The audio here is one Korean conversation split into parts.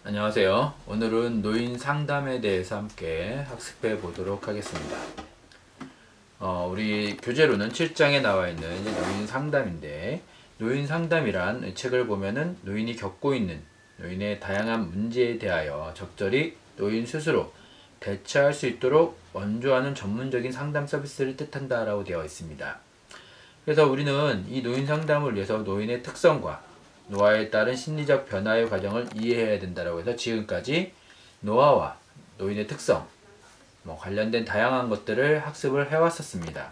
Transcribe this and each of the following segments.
안녕하세요. 오늘은 노인 상담에 대해서 함께 학습해 보도록 하겠습니다. 우리 교재로는 7장에 나와 있는 노인 상담인데, 노인 상담이란 책을 보면은 노인이 겪고 있는 노인의 다양한 문제에 대하여 적절히 노인 스스로 대처할 수 있도록 원조하는 전문적인 상담 서비스를 뜻한다라고 되어 있습니다. 그래서 우리는 이 노인 상담을 위해서 노인의 특성과 노화에 따른 심리적 변화의 과정을 이해해야 된다고 해서 지금까지 노화와 노인의 특성, 관련된 다양한 것들을 학습을 해왔었습니다.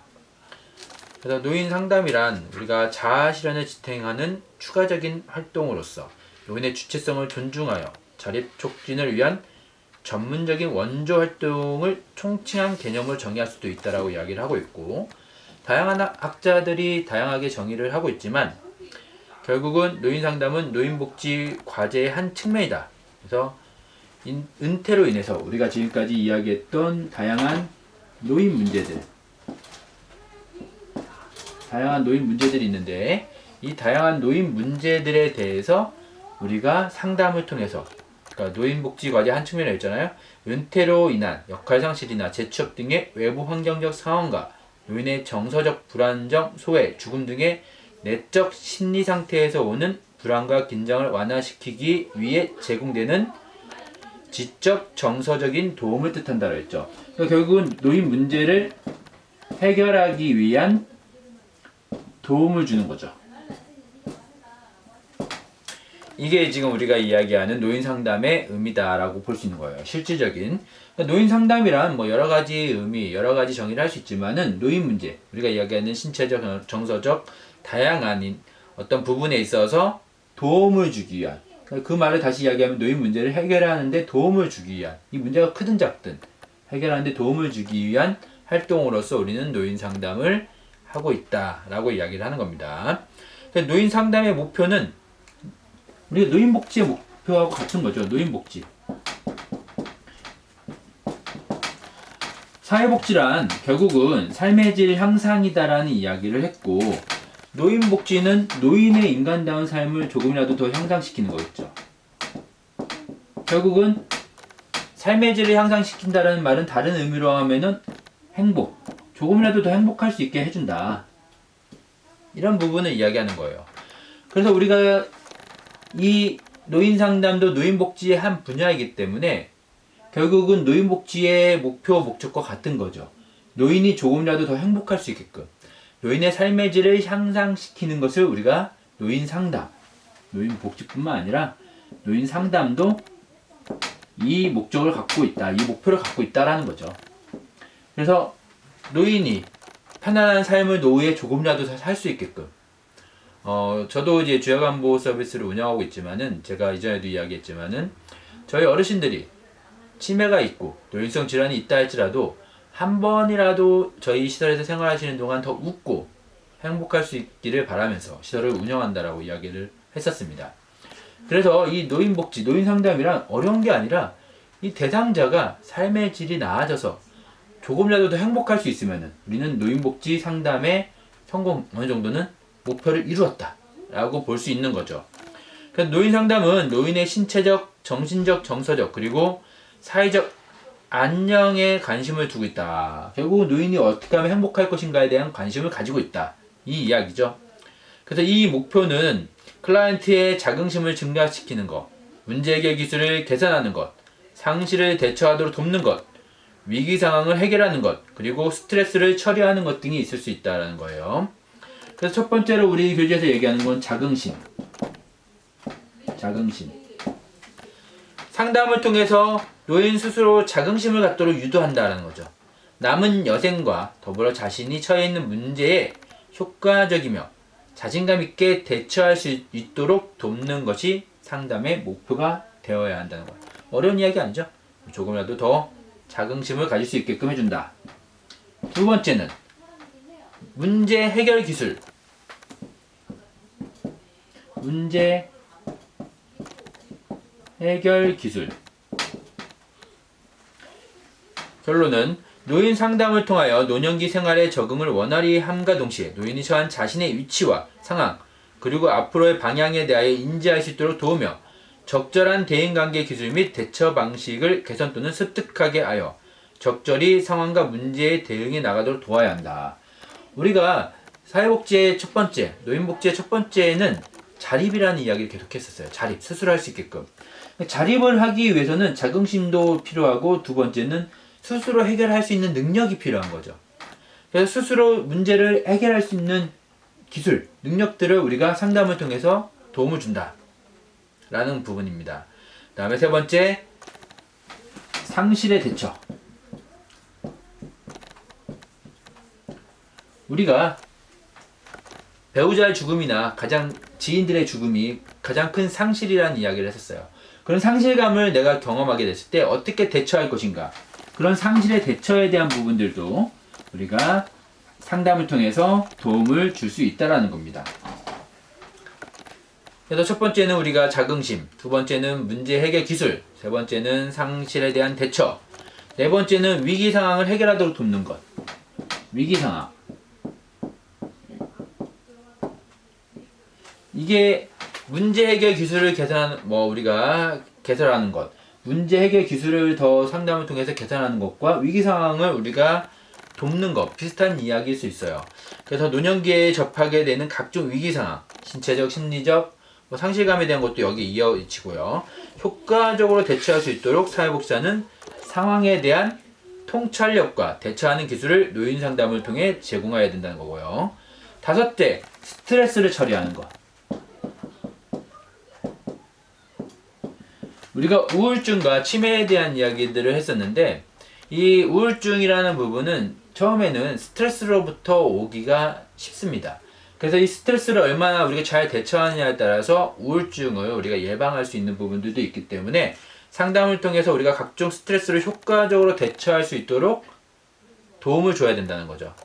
그래서 노인 상담이란 우리가 자아 실현을 지탱하는 추가적인 활동으로서 노인의 주체성을 존중하여 자립 촉진을 위한 전문적인 원조 활동을 총칭한 개념을 정의할 수도 있다라고 이야기를 하고 있고, 다양한 학자들이 다양하게 정의를 하고 있지만 결국은 노인 상담은 노인복지 과제의 한 측면이다. 그래서 은퇴로 인해서 우리가 지금까지 이야기했던 다양한 노인 문제들이 있는데, 이 다양한 노인 문제들에 대해서 우리가 상담을 통해서, 그러니까 노인복지 과제 한 측면에 있잖아요. 은퇴로 인한 역할상실이나 재취업 등의 외부 환경적 상황과 노인의 정서적 불안정, 소외, 죽음 등의 내적 심리 상태에서 오는 불안과 긴장을 완화시키기 위해 제공되는 지적 정서적인 도움을 뜻한다고 했죠. 그러니까 결국은 노인 문제를 해결하기 위한 도움을 주는 거죠. 이게 지금 우리가 이야기하는 노인 상담의 의미다라고 볼 수 있는 거예요. 실질적인. 그러니까 노인 상담이란 여러 가지 의미, 여러 가지 정의를 할 수 있지만은 노인 문제, 우리가 이야기하는 신체적, 정서적 다양한 어떤 부분에 있어서 도움을 주기 위한, 그 말을 다시 이야기하면 노인 문제를 해결하는데 도움을 주기 위한, 이 문제가 크든 작든 해결하는데 도움을 주기 위한 활동으로서 우리는 노인 상담을 하고 있다라고 이야기를 하는 겁니다. 노인 상담의 목표는 우리가 노인복지의 목표하고 같은 거죠. 노인복지. 사회복지란 결국은 삶의 질 향상이다라는 이야기를 했고, 노인복지는 노인의 인간다운 삶을 조금이라도 더 향상시키는 거겠죠. 결국은 삶의 질을 향상시킨다는 말은 다른 의미로 하면은 행복, 조금이라도 더 행복할 수 있게 해준다, 이런 부분을 이야기하는 거예요. 그래서 우리가 이 노인 상담도 노인복지의 한 분야이기 때문에 결국은 노인복지의 목표, 목적과 같은 거죠. 노인이 조금이라도 더 행복할 수 있게끔 노인의 삶의 질을 향상시키는 것을 우리가 노인 상담, 노인복지뿐만 아니라 노인 상담도 이 목적을 갖고 있다, 이 목표를 갖고 있다라는 거죠. 그래서 노인이 편안한 삶을 노후에 조금이라도 살 수 있게끔, 저도 이제 주야간보호 서비스를 운영하고 있지만은, 제가 이전에도 이야기했지만은, 저희 어르신들이 치매가 있고 노인성 질환이 있다 할지라도 한 번이라도 저희 시설에서 생활하시는 동안 더 웃고 행복할 수 있기를 바라면서 시설을 운영한다라고 이야기를 했었습니다. 그래서 이 노인복지, 노인상담이란 어려운 게 아니라 이 대상자가 삶의 질이 나아져서 조금이라도 더 행복할 수 있으면 우리는 노인복지 상담의 성공 어느 정도는 목표를 이루었다 라고 볼 수 있는 거죠. 그래서 노인상담은 노인의 신체적, 정신적, 정서적, 그리고 사회적 안녕에 관심을 두고 있다. 결국 노인이 어떻게 하면 행복할 것인가에 대한 관심을 가지고 있다, 이 이야기죠. 그래서 이 목표는 클라이언트의 자긍심을 증가시키는 것, 문제 해결 기술을 개선하는 것, 상실을 대처하도록 돕는 것, 위기 상황을 해결하는 것, 그리고 스트레스를 처리하는 것 등이 있을 수 있다는 거예요. 그래서 첫 번째로 우리 교재에서 얘기하는 건 자긍심. 상담을 통해서 노인 스스로 자긍심을 갖도록 유도한다는 거죠. 남은 여생과 더불어 자신이 처해 있는 문제에 효과적이며 자신감 있게 대처할 수 있도록 돕는 것이 상담의 목표가 되어야 한다는 거예요. 어려운 이야기 아니죠? 조금이라도 더 자긍심을 가질 수 있게끔 해준다. 두 번째는 문제 해결 기술. 결론은 노인 상담을 통하여 노년기 생활에 적응을 원활히 함과 동시에 노인이 처한 자신의 위치와 상황, 그리고 앞으로의 방향에 대하여 인지할 수 있도록 도우며 적절한 대인관계 기술 및 대처 방식을 개선 또는 습득하게 하여 적절히 상황과 문제에 대응해 나가도록 도와야 한다. 우리가 사회복지의 첫 번째, 노인복지의 첫 번째는 자립이라는 이야기를 계속 했었어요. 자립, 스스로 할 수 있게끔. 자립을 하기 위해서는 자긍심도 필요하고, 두 번째는 스스로 해결할 수 있는 능력이 필요한 거죠. 그래서 스스로 문제를 해결할 수 있는 기술, 능력들을 우리가 상담을 통해서 도움을 준다 라는 부분입니다. 그 다음에 세 번째, 상실의 대처. 우리가 배우자의 죽음이나 지인들의 죽음이 가장 큰 상실이라는 이야기를 했었어요. 그런 상실감을 내가 경험하게 됐을 때 어떻게 대처할 것인가, 그런 상실의 대처에 대한 부분들도 우리가 상담을 통해서 도움을 줄 수 있다라는 겁니다. 그래서 첫 번째는 우리가 자긍심, 두 번째는 문제 해결 기술, 세 번째는 상실에 대한 대처, 네 번째는 위기 상황을 해결하도록 돕는 것. 위기 상황. 이게 문제 해결 기술을 우리가 개설하는 것, 문제 해결 기술을 더 상담을 통해서 개선하는 것과 위기 상황을 우리가 돕는 것, 비슷한 이야기일 수 있어요. 그래서 노년기에 접하게 되는 각종 위기 상황, 신체적, 심리적, 상실감에 대한 것도 여기 이어지고요. 효과적으로 대처할 수 있도록 사회복지사는 상황에 대한 통찰력과 대처하는 기술을 노인 상담을 통해 제공해야 된다는 거고요. 다섯째, 스트레스를 처리하는 것. 우리가 우울증과 치매에 대한 이야기들을 했었는데, 이 우울증이라는 부분은 처음에는 스트레스로부터 오기가 쉽습니다. 그래서 이 스트레스를 얼마나 우리가 잘 대처하느냐에 따라서 우울증을 우리가 예방할 수 있는 부분들도 있기 때문에 상담을 통해서 우리가 각종 스트레스를 효과적으로 대처할 수 있도록 도움을 줘야 된다는 거죠.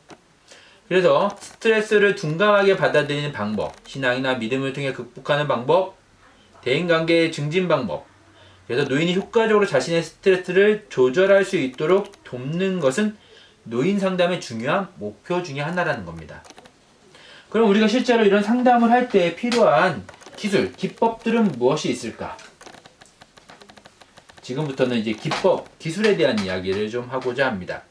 그래서 스트레스를 둔감하게 받아들이는 방법, 신앙이나 믿음을 통해 극복하는 방법, 대인관계의 증진 방법, 그래서 노인이 효과적으로 자신의 스트레스를 조절할 수 있도록 돕는 것은 노인 상담의 중요한 목표 중에 하나라는 겁니다. 그럼 우리가 실제로 이런 상담을 할 때 필요한 기술, 기법들은 무엇이 있을까? 지금부터는 이제 기법, 기술에 대한 이야기를 좀 하고자 합니다.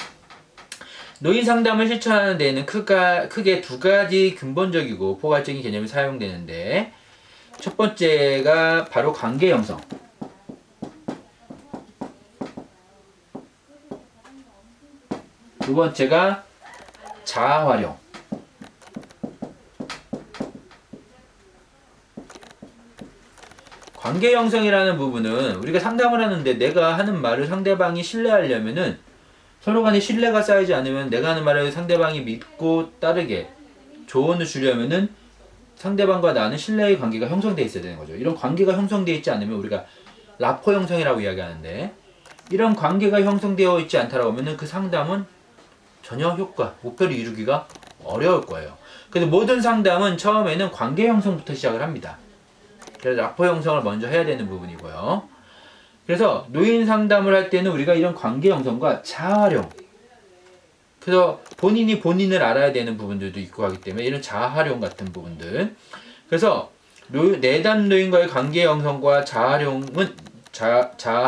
노인 상담을 실천하는 데에는 크게 두 가지 근본적이고 포괄적인 개념이 사용되는데, 첫 번째가 바로 관계 형성. 두 번째가 자아 활용. 관계 형성이라는 부분은 우리가 상담을 하는데 내가 하는 말을 상대방이 신뢰하려면은 서로 간에 신뢰가 쌓이지 않으면 내가 하는 말을 상대방이 믿고 따르게 조언을 주려면은 상대방과 나는 신뢰의 관계가 형성되어 있어야 되는 거죠. 이런 관계가 형성되어 있지 않으면 우리가 라포 형성이라고 이야기하는데, 이런 관계가 형성되어 있지 않다라고 하면은 그 상담은 전혀 목표를 이루기가 어려울 거예요. 그래서 모든 상담은 처음에는 관계 형성부터 시작을 합니다. 그래서 라포 형성을 먼저 해야 되는 부분이고요. 그래서 노인 상담을 할 때는 우리가 이런 관계 형성과 자아 활용, 그래서 본인이 본인을 알아야 되는 부분들도 있고 하기 때문에 이런 자아 활용 같은 부분들. 그래서 내담 노인과의 관계 형성과 자아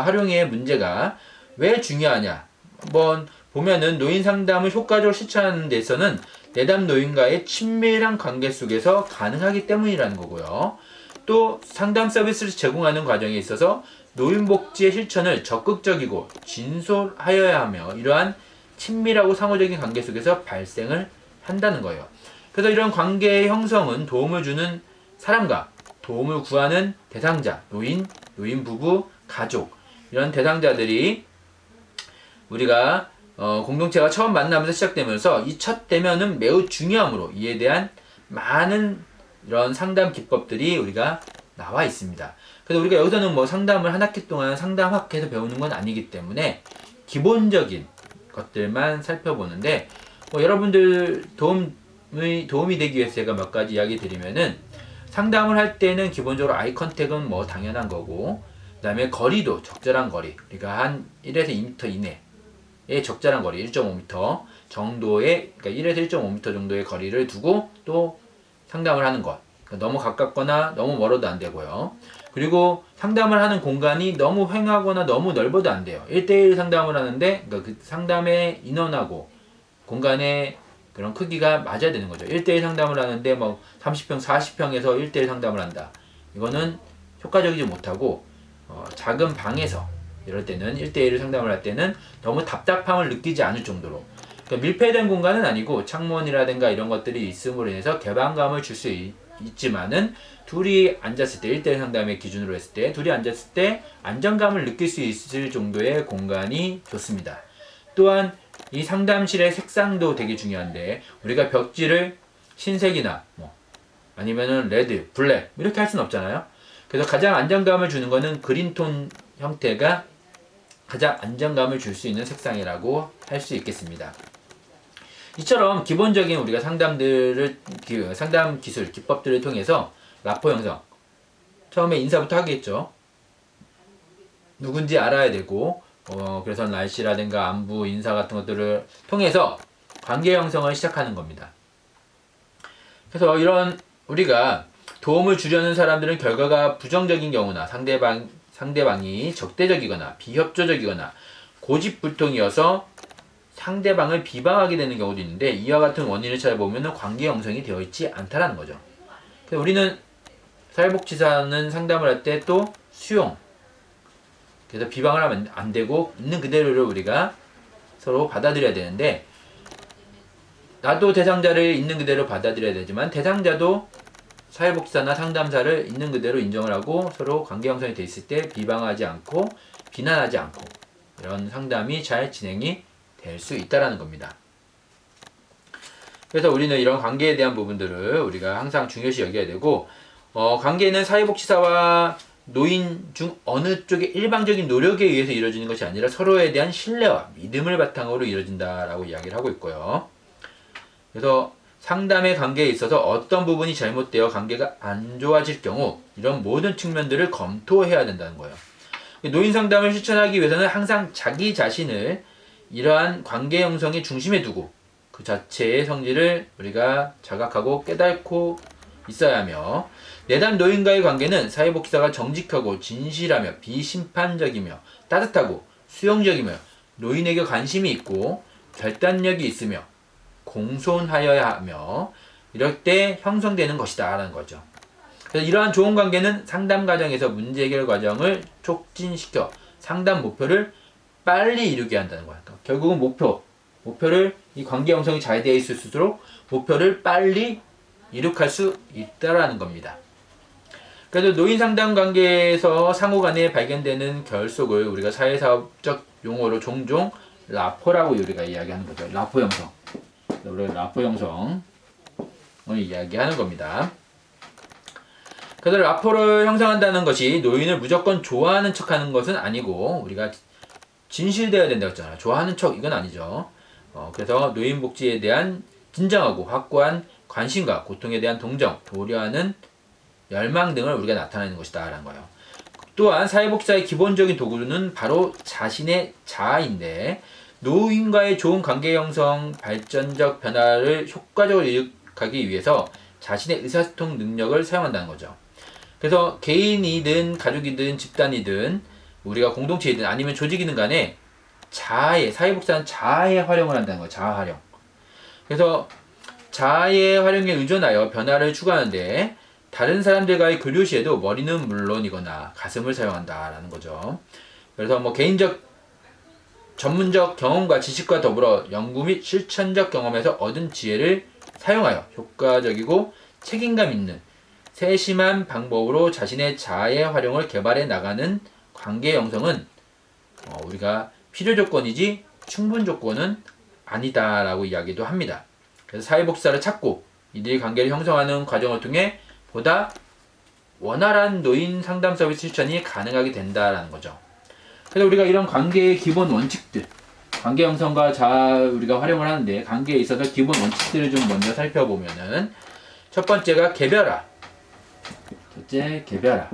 활용의 문제가 왜 중요하냐? 한번 보면은 노인 상담을 효과적으로 실천하는 데서는 내담 노인과의 친밀한 관계 속에서 가능하기 때문이라는 거고요. 또 상담 서비스를 제공하는 과정에 있어서 노인복지의 실천을 적극적이고 진솔하여야 하며 이러한 친밀하고 상호적인 관계 속에서 발생을 한다는 거예요. 그래서 이런 관계의 형성은 도움을 주는 사람과 도움을 구하는 대상자, 노인 부부, 가족, 이런 대상자들이 우리가 공동체가 처음 만나면서 시작되면서 이 첫 대면은 매우 중요하므로 이에 대한 많은 이런 상담 기법들이 우리가 나와 있습니다. 그래서 우리가 여기서는 상담을 한 학기 동안 상담학회에서 배우는 건 아니기 때문에 기본적인 것들만 살펴보는데, 여러분들 도움이 되기 위해서 제가 몇 가지 이야기 드리면은, 상담을 할 때는 기본적으로 아이 컨택은 당연한 거고, 그 다음에 거리도 적절한 거리, 우리가 한 1에서 2m 이내의 적절한 거리, 1.5m 정도의, 그러니까 1에서 1.5m 정도의 거리를 두고 또 상담을 하는 것. 그러니까 너무 가깝거나 너무 멀어도 안 되고요. 그리고 상담을 하는 공간이 너무 횡하거나 너무 넓어도 안 돼요. 1대1 상담을 하는데 그러니까 그 상담의 인원하고 공간의 그런 크기가 맞아야 되는 거죠. 1대1 상담을 하는데 뭐 30평, 40평에서 1대1 상담을 한다. 이거는 효과적이지 못하고 작은 방에서 이럴 때는 1대1 상담을 할 때는 너무 답답함을 느끼지 않을 정도로 그러니까 밀폐된 공간은 아니고 창문이라든가 이런 것들이 있음으로 인해서 개방감을 줄 수 있지만은 둘이 앉았을 때 1대1 상담의 기준으로 했을 때 둘이 앉았을 때 안정감을 느낄 수 있을 정도의 공간이 좋습니다. 또한 이 상담실의 색상도 되게 중요한데 우리가 벽지를 흰색이나 뭐 아니면은 레드, 블랙 이렇게 할 수는 없잖아요. 그래서 가장 안정감을 주는 거는 그린톤 형태가 가장 안정감을 줄 수 있는 색상이라고 할 수 있겠습니다. 이처럼 기본적인 우리가 상담 기술, 기법들을 통해서 라포 형성 처음에 인사부터 하겠죠. 누군지 알아야 되고 그래서 날씨라든가 안부, 인사 같은 것들을 통해서 관계 형성을 시작하는 겁니다. 그래서 이런 우리가 도움을 주려는 사람들은 결과가 부정적인 경우나 상대방이 적대적이거나 비협조적이거나 고집불통이어서 상대방을 비방하게 되는 경우도 있는데 이와 같은 원인을 찾아보면 관계 형성이 되어 있지 않다라는 거죠. 그래서 우리는 사회복지사는 상담을 할 때 또 수용 그래서 비방을 하면 안 되고 있는 그대로를 우리가 서로 받아들여야 되는데 나도 대상자를 있는 그대로 받아들여야 되지만 대상자도 사회복지사나 상담사를 있는 그대로 인정을 하고 서로 관계 형성이 돼 있을 때 비방하지 않고 비난하지 않고 이런 상담이 잘 진행이 될 수 있다라는 겁니다. 그래서 우리는 이런 관계에 대한 부분들을 우리가 항상 중요시 여겨야 되고 관계는 사회복지사와 노인 중 어느 쪽의 일방적인 노력에 의해서 이루어지는 것이 아니라 서로에 대한 신뢰와 믿음을 바탕으로 이루어진다라고 이야기를 하고 있고요. 그래서 상담의 관계에 있어서 어떤 부분이 잘못되어 관계가 안 좋아질 경우 이런 모든 측면들을 검토해야 된다는 거예요. 노인 상담을 실천하기 위해서는 항상 자기 자신을 이러한 관계 형성의 중심에 두고 그 자체의 성질을 우리가 자각하고 깨닫고 있어야 하며 내담 노인과의 관계는 사회복지사가 정직하고 진실하며 비심판적이며 따뜻하고 수용적이며 노인에게 관심이 있고 결단력이 있으며 공손하여야 하며 이럴 때 형성되는 것이다 라는 거죠. 그래서 이러한 좋은 관계는 상담 과정에서 문제 해결 과정을 촉진시켜 상담 목표를 빨리 이루게 한다는 거야. 그러니까 결국은 목표를 이 관계 형성이 잘 되어 있을수록 목표를 빨리 이룩할 수 있다라는 겁니다. 그래서 노인 상담 관계에서 상호 간에 발견되는 결속을 우리가 사회사업적 용어로 종종 라포라고 우리가 이야기하는 거죠. 라포 형성. 우리가 라포 형성을 이야기하는 겁니다. 그래서 라포를 형성한다는 것이 노인을 무조건 좋아하는 척하는 것은 아니고 우리가 진실되어야 된다고 했잖아요. 좋아하는 척 이건 아니죠. 그래서 노인 복지에 대한 진정하고 확고한 관심과 고통에 대한 동정, 도려하는 열망 등을 우리가 나타내는 것이다 라는 거예요. 또한 사회복지사의 기본적인 도구는 바로 자신의 자아인데 노인과의 좋은 관계 형성, 발전적 변화를 효과적으로 이룩하기 위해서 자신의 의사소통 능력을 사용한다는 거죠. 그래서 개인이든 가족이든 집단이든 우리가 공동체이든 아니면 조직이든 간에 사회복지사는 자아의 활용을 한다는 거예요. 자아 활용. 그래서 자아의 활용에 의존하여 변화를 추구하는데 다른 사람들과의 교류 시에도 머리는 물론이거나 가슴을 사용한다라는 거죠. 그래서 뭐 개인적 전문적 경험과 지식과 더불어 연구 및 실천적 경험에서 얻은 지혜를 사용하여 효과적이고 책임감 있는 세심한 방법으로 자신의 자아의 활용을 개발해 나가는 관계 형성은 우리가 필요 조건이지 충분 조건은 아니다라고 이야기도 합니다. 그래서 사회복지사를 찾고 이들이 관계를 형성하는 과정을 통해 보다 원활한 노인 상담 서비스 실천이 가능하게 된다라는 거죠. 그래서 우리가 이런 관계의 기본 원칙들, 관계 형성과 우리가 활용을 하는데 관계에 있어서 기본 원칙들을 좀 먼저 살펴보면은 첫 번째가 개별화. 첫째, 개별화.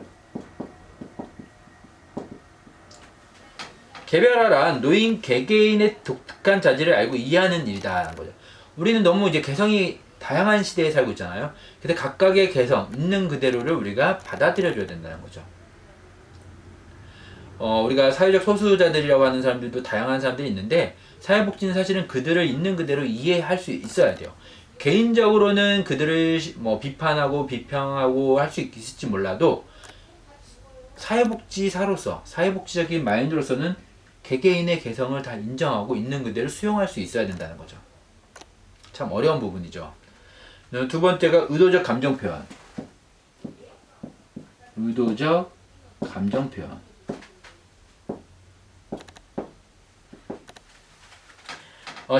개별화란 노인 개개인의 독특한 자질을 알고 이해하는 일이다라는 거죠. 우리는 너무 이제 개성이 다양한 시대에 살고 있잖아요. 근데 각각의 개성, 있는 그대로를 우리가 받아들여줘야 된다는 거죠. 우리가 사회적 소수자들이라고 하는 사람들도 다양한 사람들이 있는데 사회복지는 사실은 그들을 있는 그대로 이해할 수 있어야 돼요. 개인적으로는 그들을 뭐 비판하고 비평하고 할 수 있을지 몰라도 사회복지사로서 사회복지적인 마인드로서는 개개인의 개성을 다 인정하고 있는 그대로 수용할 수 있어야 된다는 거죠. 참 어려운 부분이죠. 두 번째가 의도적 감정 표현. 의도적 감정 표현.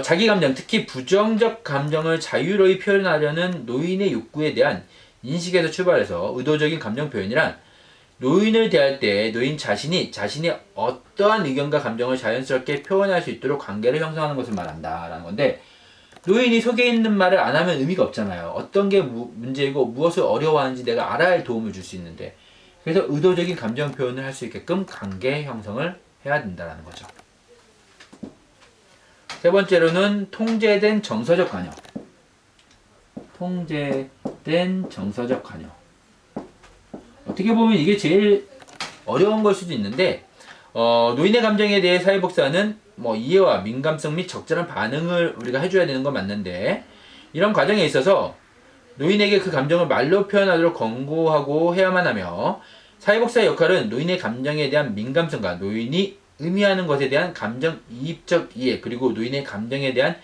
자기 감정, 특히 부정적 감정을 자유로이 표현하려는 노인의 욕구에 대한 인식에서 출발해서 의도적인 감정 표현이란 노인을 대할 때 노인 자신이 자신의 어떠한 의견과 감정을 자연스럽게 표현할 수 있도록 관계를 형성하는 것을 말한다라는 건데, 노인이 속에 있는 말을 안 하면 의미가 없잖아요. 어떤 게 문제이고 무엇을 어려워하는지 내가 알아야 도움을 줄 수 있는데, 그래서 의도적인 감정 표현을 할 수 있게끔 관계 형성을 해야 된다는 거죠. 세 번째로는 통제된 정서적 관여. 통제된 정서적 관여. 어떻게 보면 이게 제일 어려운 걸 수도 있는데, 노인의 감정에 대해 사회복사는 이해와 민감성 및 적절한 반응을 우리가 해줘야 되는 건 맞는데, 이런 과정에 있어서 노인에게 그 감정을 말로 표현하도록 권고하고 해야만 하며, 사회복사의 역할은 노인의 감정에 대한 민감성과 노인이 의미하는 것에 대한 감정 이입적 이해, 그리고 노인의 감정에 대한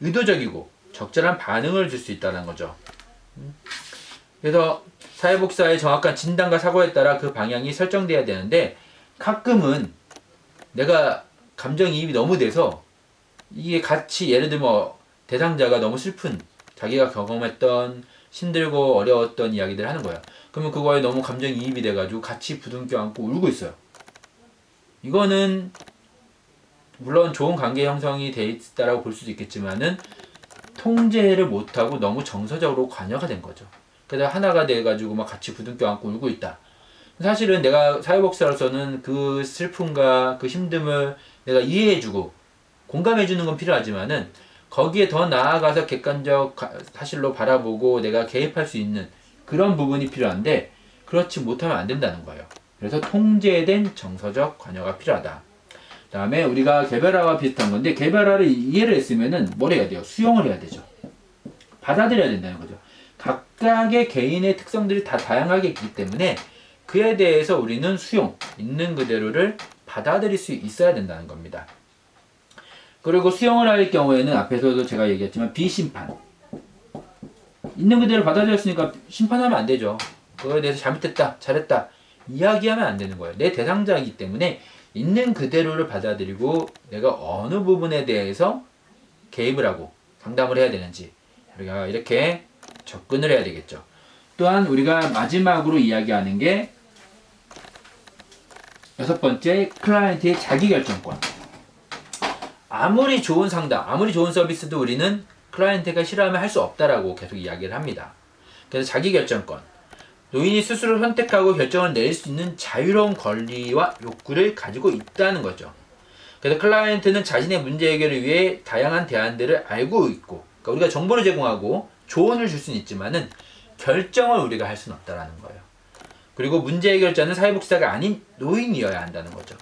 의도적이고 적절한 반응을 줄 수 있다는 거죠. 그래서 사회복사의 정확한 진단과 사고에 따라 그 방향이 설정돼야 되는데, 가끔은 내가 감정이입이 너무 돼서 이게 같이, 예를 들면 대상자가 너무 슬픈, 자기가 경험했던 힘들고 어려웠던 이야기들을 하는 거야. 그러면 그거에 너무 감정이입이 돼가지고 같이 부둥켜 안고 울고 있어요. 이거는 물론 좋은 관계 형성이 돼 있다라고 볼 수도 있겠지만은 통제를 못하고 너무 정서적으로 관여가 된 거죠. 그래서 하나가 돼가지고 막 같이 부둥켜 안고 울고 있다. 사실은 내가 사회복사로서는 그 슬픔과 그 힘듦을 내가 이해해주고 공감해주는 건 필요하지만은 거기에 더 나아가서 객관적 사실로 바라보고 내가 개입할 수 있는 그런 부분이 필요한데, 그렇지 못하면 안 된다는 거예요. 그래서 통제된 정서적 관여가 필요하다. 그 다음에 우리가 개별화와 비슷한 건데, 개별화를 이해를 했으면은 뭘 해야 돼요? 수용을 해야 되죠. 받아들여야 된다는 거죠. 각각의 개인의 특성들이 다 다양하게 있기 때문에 그에 대해서 우리는 수용, 있는 그대로를 받아들일 수 있어야 된다는 겁니다. 그리고 수용을 할 경우에는 앞에서도 제가 얘기했지만 비심판. 있는 그대로 받아들였으니까 심판하면 안 되죠. 그거에 대해서 잘못했다, 잘했다 이야기하면 안 되는 거예요. 내 대상자이기 때문에 있는 그대로를 받아들이고 내가 어느 부분에 대해서 개입을 하고 상담을 해야 되는지 우리가 이렇게 접근을 해야 되겠죠. 또한 우리가 마지막으로 이야기하는 게 여섯 번째, 클라이언트의 자기결정권. 아무리 좋은 상담, 아무리 좋은 서비스도 우리는 클라이언트가 싫어하면 할 수 없다라고 계속 이야기를 합니다. 그래서 자기결정권. 노인이 스스로 선택하고 결정을 내릴 수 있는 자유로운 권리와 욕구를 가지고 있다는 거죠. 그래서 클라이언트는 자신의 문제 해결을 위해 다양한 대안들을 알고 있고, 그러니까 우리가 정보를 제공하고 조언을 줄 수는 있지만은 결정을 우리가 할 수는 없다라는 거예요. 그리고 문제 해결자는 사회복지사가 아닌 노인이어야 한다는 거죠.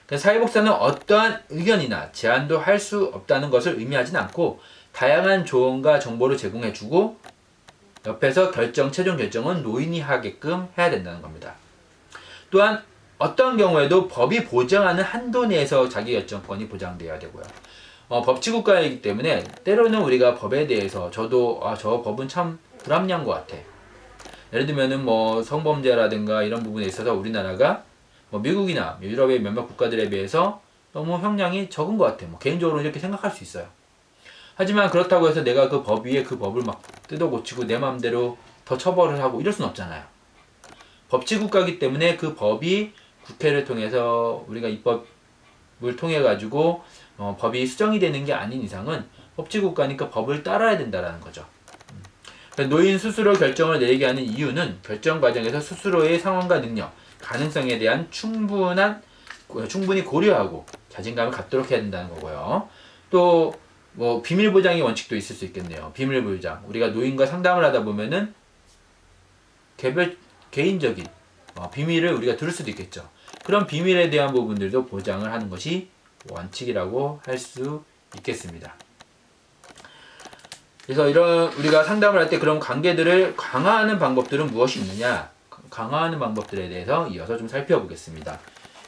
그래서 사회복지사는 어떠한 의견이나 제안도 할 수 없다는 것을 의미하진 않고, 다양한 조언과 정보를 제공해주고 옆에서 최종 결정은 노인이 하게끔 해야 된다는 겁니다. 또한 어떤 경우에도 법이 보장하는 한도 내에서 자기결정권이 보장되어야 되고요. 법치국가이기 때문에 때로는 우리가 법에 대해서 저도 저 법은 참 불합리한 것 같아. 예를 들면은 성범죄라든가 이런 부분에 있어서 우리나라가 미국이나 유럽의 몇몇 국가들에 비해서 너무 형량이 적은 것 같아. 개인적으로 이렇게 생각할 수 있어요. 하지만 그렇다고 해서 내가 그 법 위에 그 법을 막 뜯어 고치고 내 마음대로 더 처벌을 하고 이럴 순 없잖아요. 법치국가이기 때문에 그 법이 국회를 통해서 우리가 입법을 통해 가지고 법이 수정이 되는 게 아닌 이상은 법치국가니까 법을 따라야 된다라는 거죠. 노인 스스로 결정을 내리게 하는 이유는 결정 과정에서 스스로의 상황과 능력, 가능성에 대한 충분히 고려하고 자신감을 갖도록 해야 된다는 거고요. 또 비밀 보장의 원칙도 있을 수 있겠네요. 비밀 보장. 우리가 노인과 상담을 하다 보면은 개인적인 비밀을 우리가 들을 수도 있겠죠. 그런 비밀에 대한 부분들도 보장을 하는 것이 원칙이라고 할 수 있겠습니다. 그래서 이런 우리가 상담을 할 때 그런 관계들을 강화하는 방법들은 무엇이 있느냐? 강화하는 방법들에 대해서 이어서 좀 살펴보겠습니다.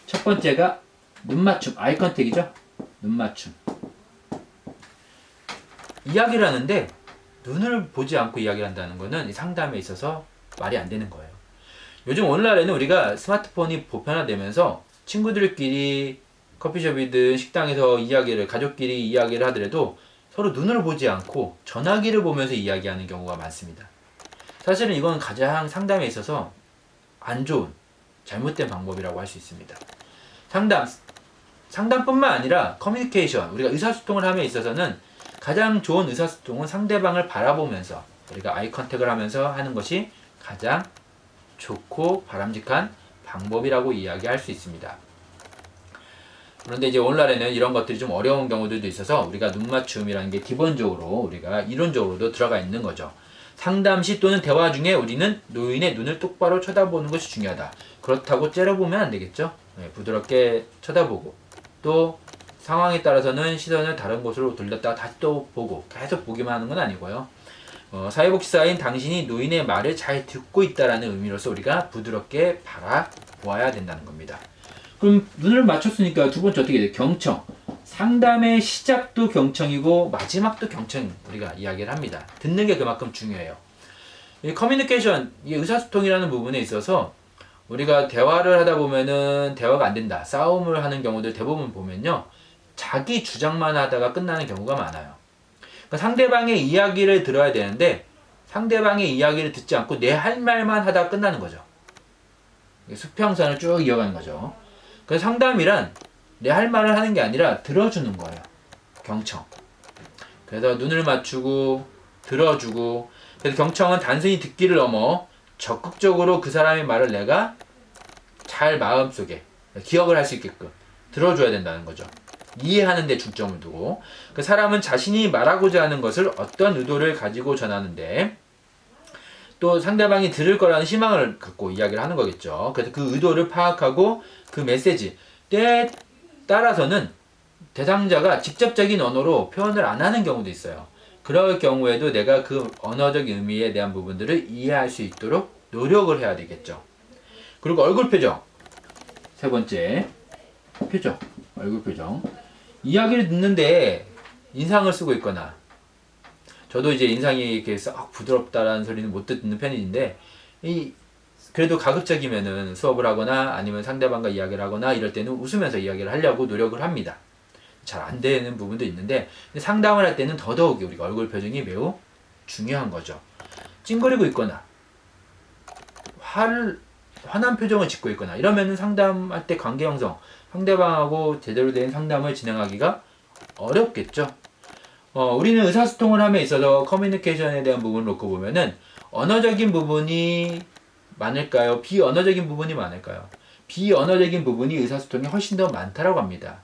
첫 번째가 눈 맞춤, 아이 컨택이죠. 눈 맞춤. 이야기를 하는데 눈을 보지 않고 이야기를 한다는 것은 상담에 있어서 말이 안 되는 거예요. 요즘 오늘날에는 우리가 스마트폰이 보편화되면서 친구들끼리 커피숍이든 식당에서 가족끼리 이야기를 하더라도 서로 눈을 보지 않고 전화기를 보면서 이야기하는 경우가 많습니다. 사실은 이건 가장 상담에 있어서 안 좋은, 잘못된 방법이라고 할 수 있습니다. 상담뿐만 아니라 커뮤니케이션, 우리가 의사소통을 함에 있어서는 가장 좋은 의사소통은 상대방을 바라보면서 우리가 아이 컨택을 하면서 하는 것이 가장 좋고 바람직한 방법이라고 이야기할 수 있습니다. 그런데 이제 오늘날에는 이런 것들이 좀 어려운 경우들도 있어서 우리가 눈 맞춤이라는 게 기본적으로 우리가 이론적으로도 들어가 있는 거죠. 상담 시 또는 대화 중에 우리는 노인의 눈을 똑바로 쳐다보는 것이 중요하다. 그렇다고 째려보면 안 되겠죠. 부드럽게 쳐다보고 또 상황에 따라서는 시선을 다른 곳으로 돌렸다가 다시 또 보고 계속 보기만 하는 건 아니고요. 사회복지사인 당신이 노인의 말을 잘 듣고 있다라는 의미로서 우리가 부드럽게 바라보아야 된다는 겁니다. 그럼 눈을 맞췄으니까 두 번째 어떻게 돼요? 경청. 상담의 시작도 경청이고 마지막도 경청 우리가 이야기를 합니다. 듣는 게 그만큼 중요해요. 이 커뮤니케이션, 이 의사소통이라는 부분에 있어서 우리가 대화를 하다 보면은 대화가 안 된다. 싸움을 하는 경우들 대부분 보면요. 자기 주장만 하다가 끝나는 경우가 많아요. 그러니까 상대방의 이야기를 들어야 되는데 상대방의 이야기를 듣지 않고 내 할 말만 하다가 끝나는 거죠. 수평선을 쭉 이어가는 거죠. 그래서 상담이란 내 할 말을 하는 게 아니라 들어주는 거예요. 경청. 그래서 눈을 맞추고 들어주고, 그래서 경청은 단순히 듣기를 넘어 적극적으로 그 사람의 말을 내가 잘 마음속에 기억을 할 수 있게끔 들어줘야 된다는 거죠. 이해하는 데 중점을 두고, 그 사람은 자신이 말하고자 하는 것을 어떤 의도를 가지고 전하는데 또 상대방이 들을 거라는 희망을 갖고 이야기를 하는 거겠죠. 그래서 그 의도를 파악하고 그 메시지에 따라서는 대상자가 직접적인 언어로 표현을 안 하는 경우도 있어요. 그럴 경우에도 내가 그 언어적 의미에 대한 부분들을 이해할 수 있도록 노력을 해야 되겠죠. 그리고 얼굴 표정. 세 번째, 표정. 얼굴 표정. 이야기를 듣는데 인상을 쓰고 있거나, 저도 이제 인상이 이렇게 썩 부드럽다라는 소리는 못 듣는 편인데, 그래도 가급적이면은 수업을 하거나 아니면 상대방과 이야기를 하거나 이럴 때는 웃으면서 이야기를 하려고 노력을 합니다. 잘 안 되는 부분도 있는데, 상담을 할 때는 더더욱이 우리가 얼굴 표정이 매우 중요한 거죠. 찡그리고 있거나, 화난 표정을 짓고 있거나 이러면은 상담할 때 관계 형성, 상대방하고 제대로 된 상담을 진행하기가 어렵겠죠. 우리는 의사소통을 함에 있어서 커뮤니케이션에 대한 부분을 놓고 보면은 언어적인 부분이 많을까요? 비언어적인 부분이 많을까요? 비언어적인 부분이 의사소통이 훨씬 더 많다라고 합니다.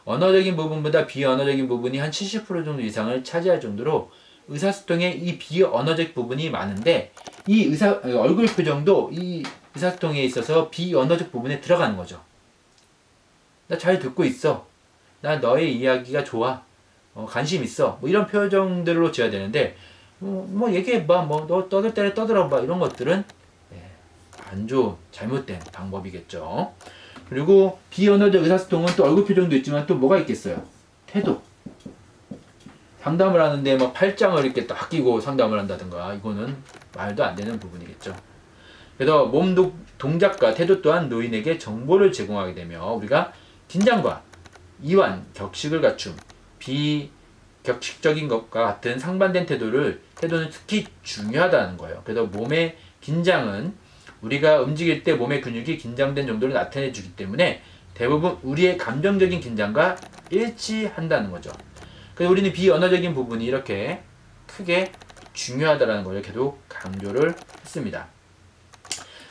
언어적인 부분보다 비언어적인 부분이 한 70% 정도 이상을 차지할 정도로 의사소통에 이 비언어적 부분이 많은데, 이 얼굴 표정도 이 의사소통에 있어서 비언어적 부분에 들어가는 거죠. 나 잘 듣고 있어. 나 너의 이야기가 좋아. 관심 있어. 뭐 이런 표정들로 지어야 되는데, 뭐 얘기해봐. 너 떠들 때는 떠들어봐. 이런 것들은 안 좋은, 잘못된 방법이겠죠. 그리고 비언어적 의사소통은 또 얼굴 표정도 있지만 또 뭐가 있겠어요? 태도. 상담을 하는데 막 팔짱을 이렇게 딱 끼고 상담을 한다든가, 이거는 말도 안 되는 부분이겠죠. 그래서 몸 동작과 태도 또한 노인에게 정보를 제공하게 되며 우리가 긴장과 이완, 격식을 갖춤, 비격식적인 것과 같은 상반된 태도는 특히 중요하다는 거예요. 그래서 몸의 긴장은 우리가 움직일 때 몸의 근육이 긴장된 정도를 나타내 주기 때문에 대부분 우리의 감정적인 긴장과 일치한다는 거죠. 그래서 우리는 비언어적인 부분이 이렇게 크게 중요하다는 걸 계속 강조를 했습니다.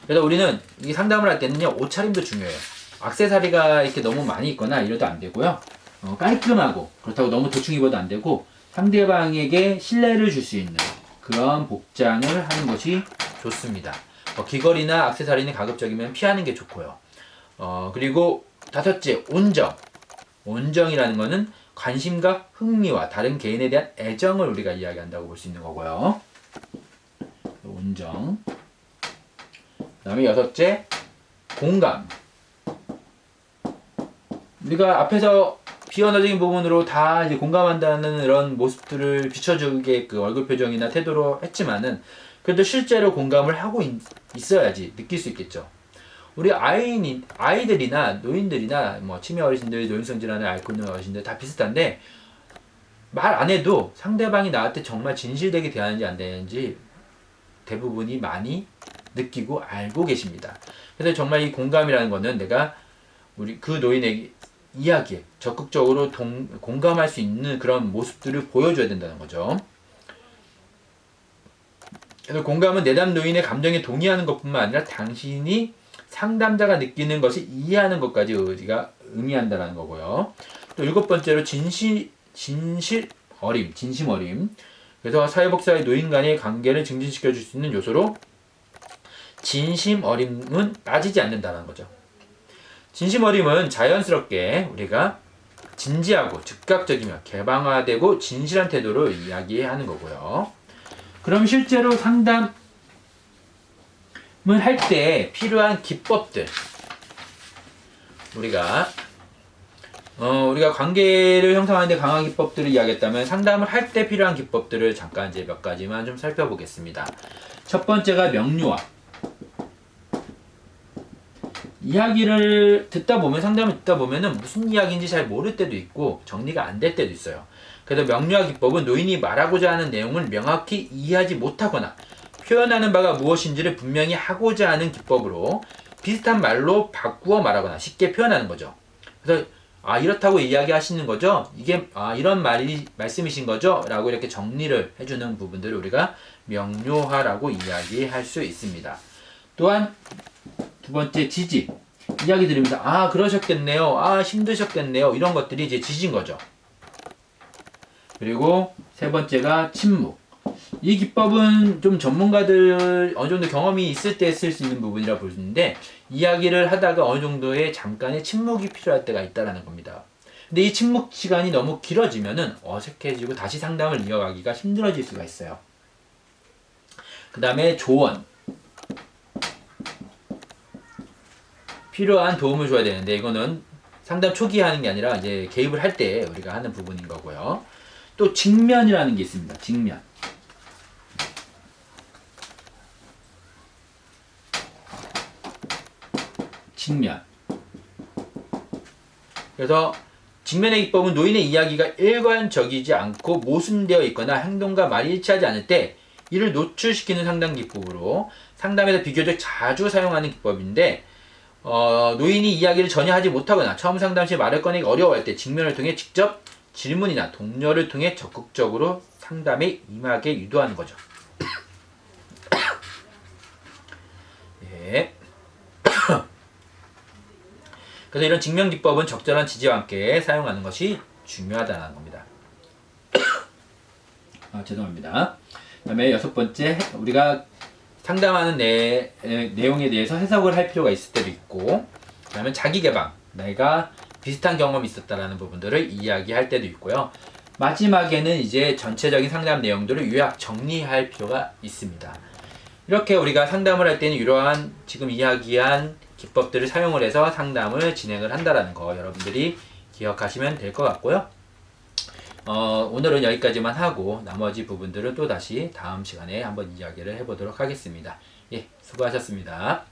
그래서 우리는 이 상담을 할 때는요, 옷차림도 중요해요. 액세서리가 이렇게 너무 많이 있거나 이래도 안 되고요. 깔끔하고, 그렇다고 너무 대충 입어도 안 되고, 상대방에게 신뢰를 줄 수 있는 그런 복장을 하는 것이 좋습니다. 귀걸이나 액세서리는 가급적이면 피하는 게 좋고요. 그리고 다섯째, 온정. 온정이라는 거는 관심과 흥미와 다른 개인에 대한 애정을 우리가 이야기한다고 볼 수 있는 거고요. 온정. 그 다음에 여섯째, 공감. 우리가 앞에서 비언어적인 부분으로 다 이제 공감한다는 이런 모습들을 비춰주게 그 얼굴 표정이나 태도로 했지만은 그래도 실제로 공감을 하고 있어야지 느낄 수 있겠죠. 우리 아이들이나 노인들이나 뭐 치매 어르신들, 노인성 질환을 앓고 있는 어르신들 다 비슷한데 말 안 해도 상대방이 나한테 정말 진실되게 대하는지 안 대하는지 대부분이 많이 느끼고 알고 계십니다. 그래서 정말 이 공감이라는 거는 내가 우리 그 노인의 이야기에 적극적으로 공감할 수 있는 그런 모습들을 보여줘야 된다는 거죠. 그래서 공감은 내담 노인의 감정에 동의하는 것뿐만 아니라 당신이 상담자가 느끼는 것을 이해하는 것까지 우리가 의미한다는 거고요. 또 일곱 번째로 진심 어림. 그래서 사회복지사의 노인 간의 관계를 증진시켜 줄 수 있는 요소로 진심 어림은 빠지지 않는다는 거죠. 진심 어림은 자연스럽게 우리가 진지하고 즉각적이며 개방화되고 진실한 태도로 이야기하는 거고요. 그럼 실제로 상담을 할 때 필요한 기법들, 우리가 관계를 형성하는 데 강한 기법들을 이야기했다면 상담을 할 때 필요한 기법들을 잠깐 이제 몇 가지만 좀 살펴보겠습니다. 첫 번째가 명료화. 이야기를 상담을 듣다 보면은 무슨 이야기인지 잘 모를 때도 있고 정리가 안 될 때도 있어요. 그래서 명료화 기법은 노인이 말하고자 하는 내용을 명확히 이해하지 못하거나 표현하는 바가 무엇인지를 분명히 하고자 하는 기법으로 비슷한 말로 바꾸어 말하거나 쉽게 표현하는 거죠. 그래서 이렇다고 이야기하시는 거죠? 이게 이런 말씀이신 거죠? 라고 이렇게 정리를 해주는 부분들을 우리가 명료화라고 이야기할 수 있습니다. 또한 두 번째, 지지. 이야기 들으면서 그러셨겠네요. 힘드셨겠네요. 이런 것들이 이제 지진 거죠. 그리고 세 번째가 침묵. 이 기법은 좀 전문가들 어느 정도 경험이 있을 때 쓸 수 있는 부분이라 볼 수 있는데 이야기를 하다가 어느 정도의 잠깐의 침묵이 필요할 때가 있다는 겁니다. 근데 이 침묵 시간이 너무 길어지면은 어색해지고 다시 상담을 이어가기가 힘들어질 수가 있어요. 그 다음에 조언. 필요한 도움을 줘야 되는데 이거는 상담 초기에 하는 게 아니라 이제 개입을 할 때 우리가 하는 부분인 거고요. 또 직면이라는 게 있습니다. 직면. 그래서 직면의 기법은 노인의 이야기가 일관적이지 않고 모순되어 있거나 행동과 말이 일치하지 않을 때 이를 노출시키는 상담 기법으로 상담에서 비교적 자주 사용하는 기법인데 노인이 이야기를 전혀 하지 못하거나 처음 상담 시 말을 꺼내기 어려워할 때 직면을 통해 직접 질문이나 동료를 통해 적극적으로 상담에 임하게 유도하는 거죠. 예. 그래서 이런 직면 기법은 적절한 지지와 함께 사용하는 것이 중요하다는 겁니다. 죄송합니다. 그 다음에 여섯 번째, 우리가 상담하는 내용에 대해서 해석을 할 필요가 있을 때도 있고, 그 다음에 자기 개방, 내가 비슷한 경험이 있었다라는 부분들을 이야기할 때도 있고요. 마지막에는 이제 전체적인 상담 내용들을 요약 정리할 필요가 있습니다. 이렇게 우리가 상담을 할 때는 이러한 지금 이야기한 기법들을 사용을 해서 상담을 진행을 한다라는 거 여러분들이 기억하시면 될 것 같고요. 오늘은 여기까지만 하고 나머지 부분들은 또 다시 다음 시간에 한번 이야기를 해보도록 하겠습니다. 예, 수고하셨습니다.